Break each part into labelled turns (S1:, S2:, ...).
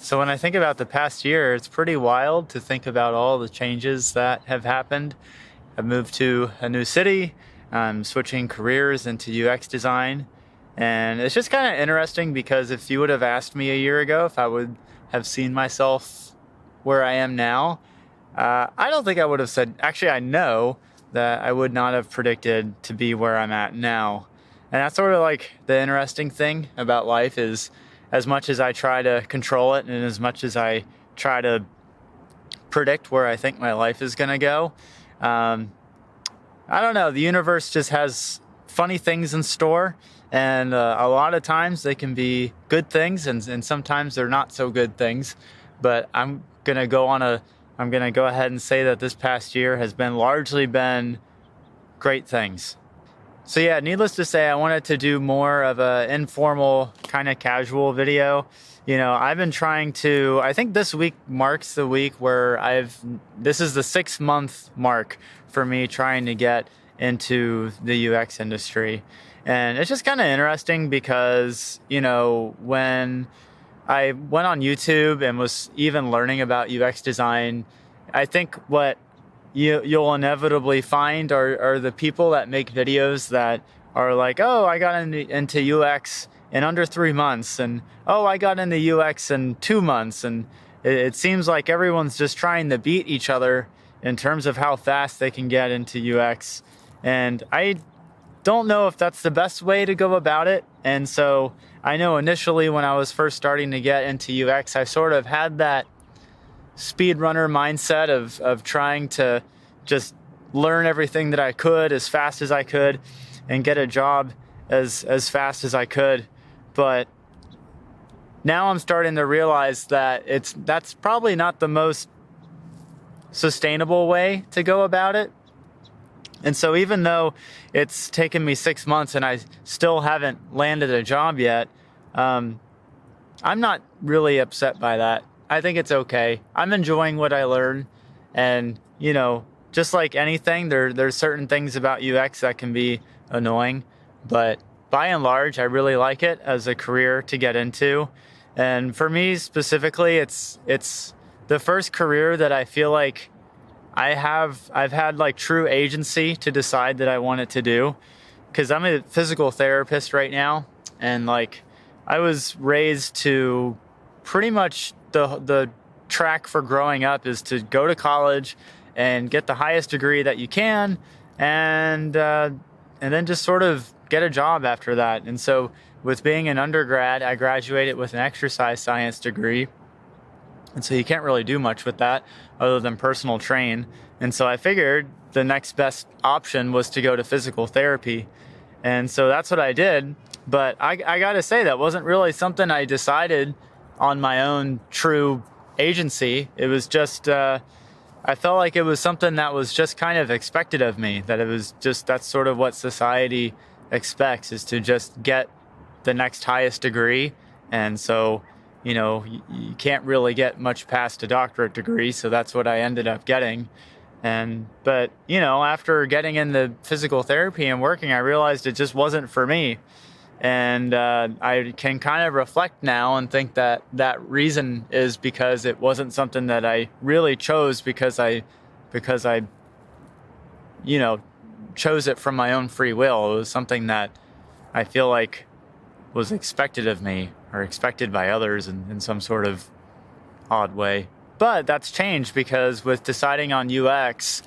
S1: So when I think about the past year, it's pretty wild to think about all the changes that have happened. I've moved to a new city. I'm switching careers into UX design. And it's just kind of interesting because if you would have asked me a year ago if I would have seen myself where I am now, I don't think I would have said, actually, I know that I would not have predicted to be where I'm at now. And that's sort of like the interesting thing about life is as much as I try to control it and as much as I try to predict where I think my life is going to go, I don't know. The universe just has funny things in store. And a lot of times they can be good things and sometimes they're not so good things. But I'm going to go ahead and say that this past year has largely been great things. So yeah, needless to say, I wanted to do more of an informal, kind of casual video. I've been trying to, I think this week marks the week where this is the 6-month mark for me trying to get into the UX industry. And it's just kind of interesting because, when I went on YouTube and was even learning about UX design, I think what you'll inevitably find are the people that make videos that are like, oh, I got into UX in under 3 months, and oh, I got into UX in 2 months, and it seems like everyone's just trying to beat each other in terms of how fast they can get into UX, and I don't know if that's the best way to go about it. And so I know initially when I was first starting to get into UX, I sort of had that speedrunner mindset of trying to just learn everything that I could as fast as I could and get a job as fast as I could. But now I'm starting to realize that that's probably not the most sustainable way to go about it. And so even though it's taken me 6 months and I still haven't landed a job yet, I'm not really upset by that. I think it's okay. I'm enjoying what I learn. And, just like anything, there's certain things about UX that can be annoying. But by and large, I really like it as a career to get into. And for me specifically, it's the first career that I feel like I've had like true agency to decide that I want it to do. Because I'm a physical therapist right now. And like I was raised to pretty much the track for growing up is to go to college and get the highest degree that you can, and then just sort of get a job after that. And so with being an undergrad, I graduated with an exercise science degree, and so you can't really do much with that other than personal train. And so I figured the next best option was to go to physical therapy, and so that's what I did. But I gotta say, that wasn't really something I decided on my own true agency. It was just, I felt like it was something that was just kind of expected of me, that it was just, that's sort of what society expects, is to just get the next highest degree. And so, you can't really get much past a doctorate degree. So that's what I ended up getting. But after getting into physical therapy and working, I realized it just wasn't for me. And I can kind of reflect now and think that reason is because it wasn't something that I really chose because I chose it from my own free will. It was something that I feel like was expected of me or expected by others in some sort of odd way. But that's changed because with deciding on UX,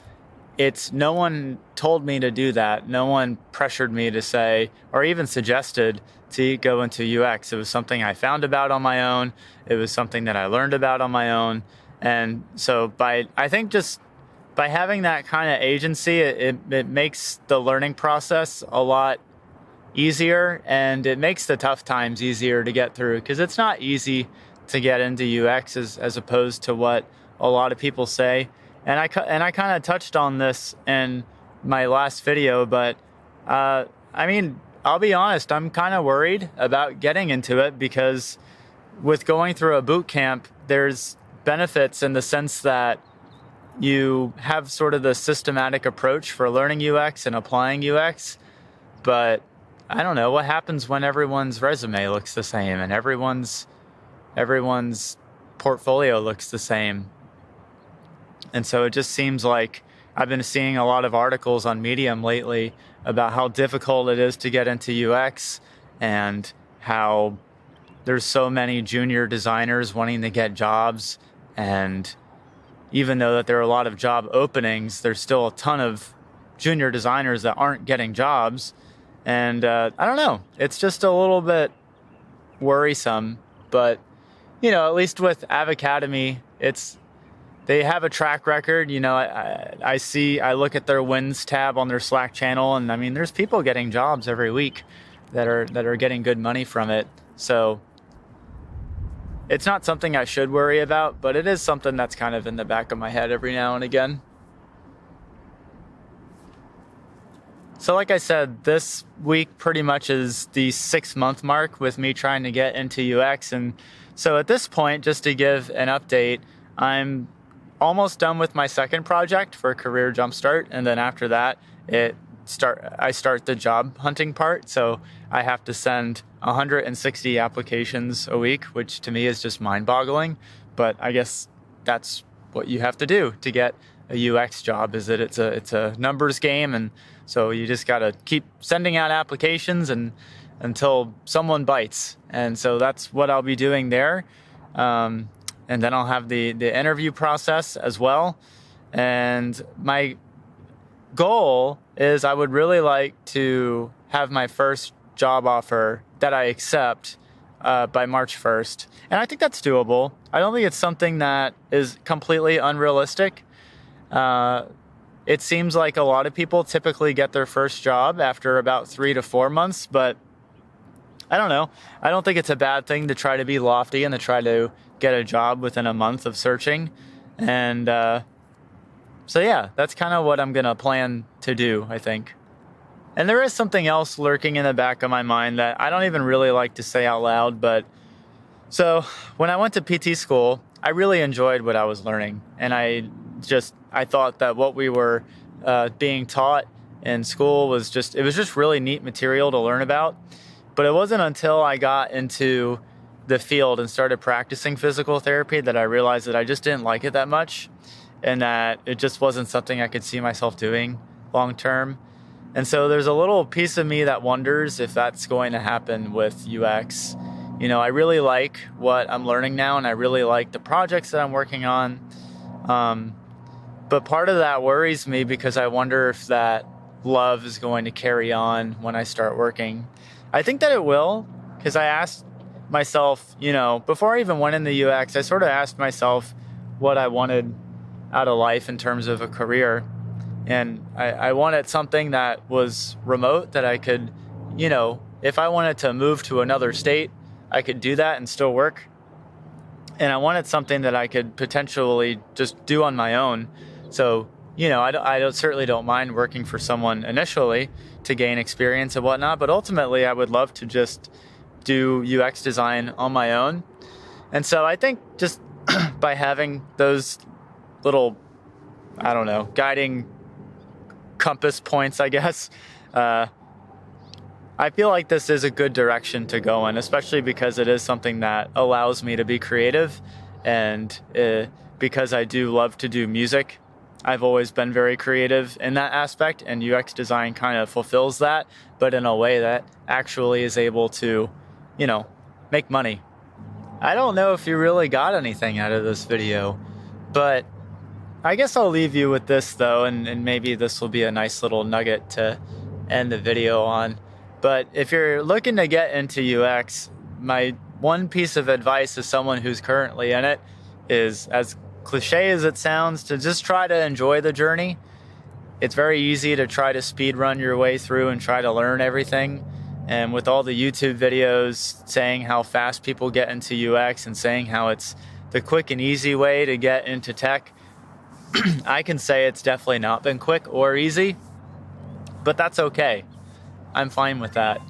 S1: no one told me to do that. No one pressured me to say, or even suggested to go into UX. It was something I found about on my own. It was something that I learned about on my own. And so I think just by having that kind of agency, it makes the learning process a lot easier, and it makes the tough times easier to get through, because it's not easy to get into UX as opposed to what a lot of people say. And I kind of touched on this in my last video, but I'll be honest, I'm kind of worried about getting into it, because with going through a boot camp, there's benefits in the sense that you have sort of the systematic approach for learning UX and applying UX. But I don't know what happens when everyone's resume looks the same and everyone's portfolio looks the same. And so it just seems like I've been seeing a lot of articles on Medium lately about how difficult it is to get into UX and how there's so many junior designers wanting to get jobs. And even though that there are a lot of job openings, there's still a ton of junior designers that aren't getting jobs. And I don't know, it's just a little bit worrisome. But, at least with Av Academy, they have a track record. I look at their wins tab on their Slack channel, and I mean, there's people getting jobs every week that are getting good money from it. So it's not something I should worry about, but it is something that's kind of in the back of my head every now and again. So like I said, this week pretty much is the 6-month mark with me trying to get into UX. And so at this point, just to give an update, I'm almost done with my second project for Career Jumpstart. And then after that, I start the job hunting part. So I have to send 160 applications a week, which to me is just mind-boggling. But I guess that's what you have to do to get a UX job, is that it's a numbers game. And so you just got to keep sending out applications until someone bites. And so that's what I'll be doing there. And then I'll have the interview process as well. And my goal is I would really like to have my first job offer that I accept by March 1st. And I think that's doable. I don't think it's something that is completely unrealistic. It seems like a lot of people typically get their first job after about 3 to 4 months, but I don't know. I don't think it's a bad thing to try to be lofty and to try to get a job within a month of searching. And so yeah, that's kind of what I'm going to plan to do, I think. And there is something else lurking in the back of my mind that I don't even really like to say out loud, but so when I went to PT school, I really enjoyed what I was learning. And I thought that what we were being taught in school was just really neat material to learn about. But it wasn't until I got into the field and started practicing physical therapy that I realized that I just didn't like it that much, and that it just wasn't something I could see myself doing long term. And so there's a little piece of me that wonders if that's going to happen with UX. I really like what I'm learning now, and I really like the projects that I'm working on. But part of that worries me because I wonder if that love is going to carry on when I start working. I think that it will, because I asked myself, before I even went into UX, I sort of asked myself what I wanted out of life in terms of a career. And I wanted something that was remote, that I could, if I wanted to move to another state, I could do that and still work. And I wanted something that I could potentially just do on my own. So, I certainly don't mind working for someone initially to gain experience and whatnot, but ultimately I would love to just do UX design on my own. And so I think just by having those little, guiding compass points, I guess, I feel like this is a good direction to go in, especially because it is something that allows me to be creative. And because I do love to do music, I've always been very creative in that aspect, and UX design kind of fulfills that, but in a way that actually is able to, make money. I don't know if you really got anything out of this video, but I guess I'll leave you with this though, and maybe this will be a nice little nugget to end the video on. But if you're looking to get into UX, my one piece of advice as someone who's currently in it is, as cliche as it sounds, to just try to enjoy the journey. It's very easy to try to speed run your way through and try to learn everything. And with all the YouTube videos saying how fast people get into UX and saying how it's the quick and easy way to get into tech, I can say it's definitely not been quick or easy, but that's okay. I'm fine with that.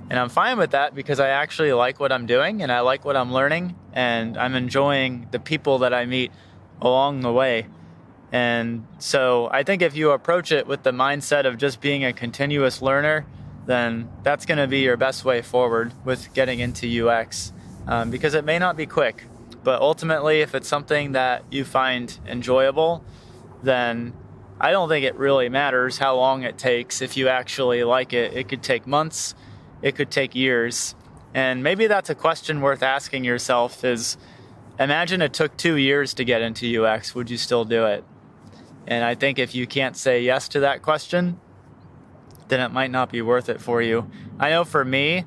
S1: And I'm fine with that because I actually like what I'm doing and I like what I'm learning, and I'm enjoying the people that I meet along the way. And so I think if you approach it with the mindset of just being a continuous learner, then that's going to be your best way forward with getting into UX, because it may not be quick, But ultimately, if it's something that you find enjoyable, then I don't think it really matters how long it takes. If you actually like it, it could take months, it could take years. And maybe that's a question worth asking yourself is, imagine it took 2 years to get into UX, would you still do it? And I think if you can't say yes to that question, then it might not be worth it for you. I know for me,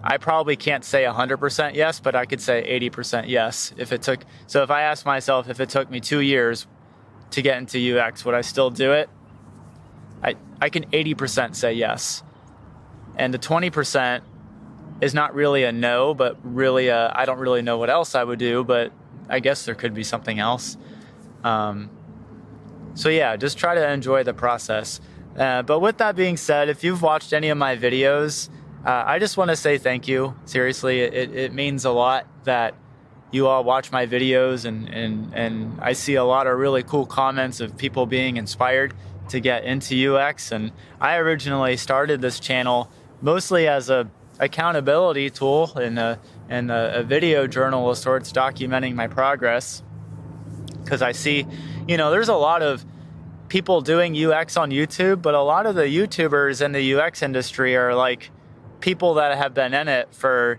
S1: I probably can't say 100% yes, but I could say 80% yes. So if I asked myself if it took me 2 years to get into UX, would I still do it? I can 80% say yes. And the 20% is not really a no, but really I don't really know what else I would do, but I guess there could be something else. So yeah, just try to enjoy the process. But with that being said, if you've watched any of my videos, I just want to say thank you. Seriously, it means a lot that you all watch my videos, and I see a lot of really cool comments of people being inspired to get into UX. And I originally started this channel mostly as a accountability tool and a video journal of sorts documenting my progress, because I see, there's a lot of people doing UX on YouTube, but a lot of the YouTubers in the UX industry are like people that have been in it for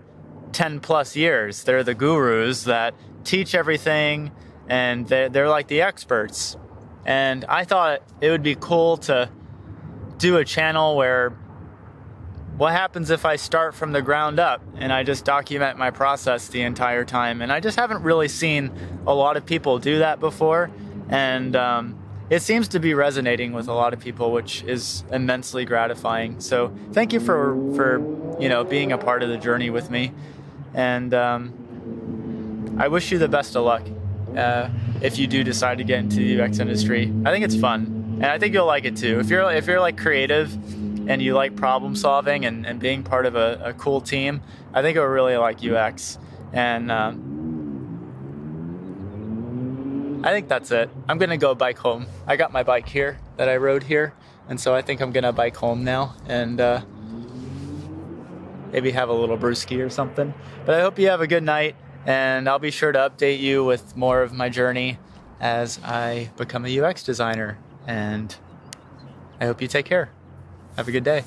S1: 10 plus years. They're the gurus that teach everything, and they're like the experts. And I thought it would be cool to do a channel where, what happens if I start from the ground up and I just document my process the entire time? And I just haven't really seen a lot of people do that before. And it seems to be resonating with a lot of people, which is immensely gratifying. So thank you for being a part of the journey with me. And I wish you the best of luck if you do decide to get into the UX industry. I think it's fun, and I think you'll like it too. If you're like creative and you like problem solving and being part of a cool team, I think you'll really like UX. And I think that's it. I'm gonna go bike home. I got my bike here that I rode here, and so I think I'm gonna bike home now and maybe have a little brewski or something. But I hope you have a good night, and I'll be sure to update you with more of my journey as I become a UX designer. And I hope you take care. Have a good day.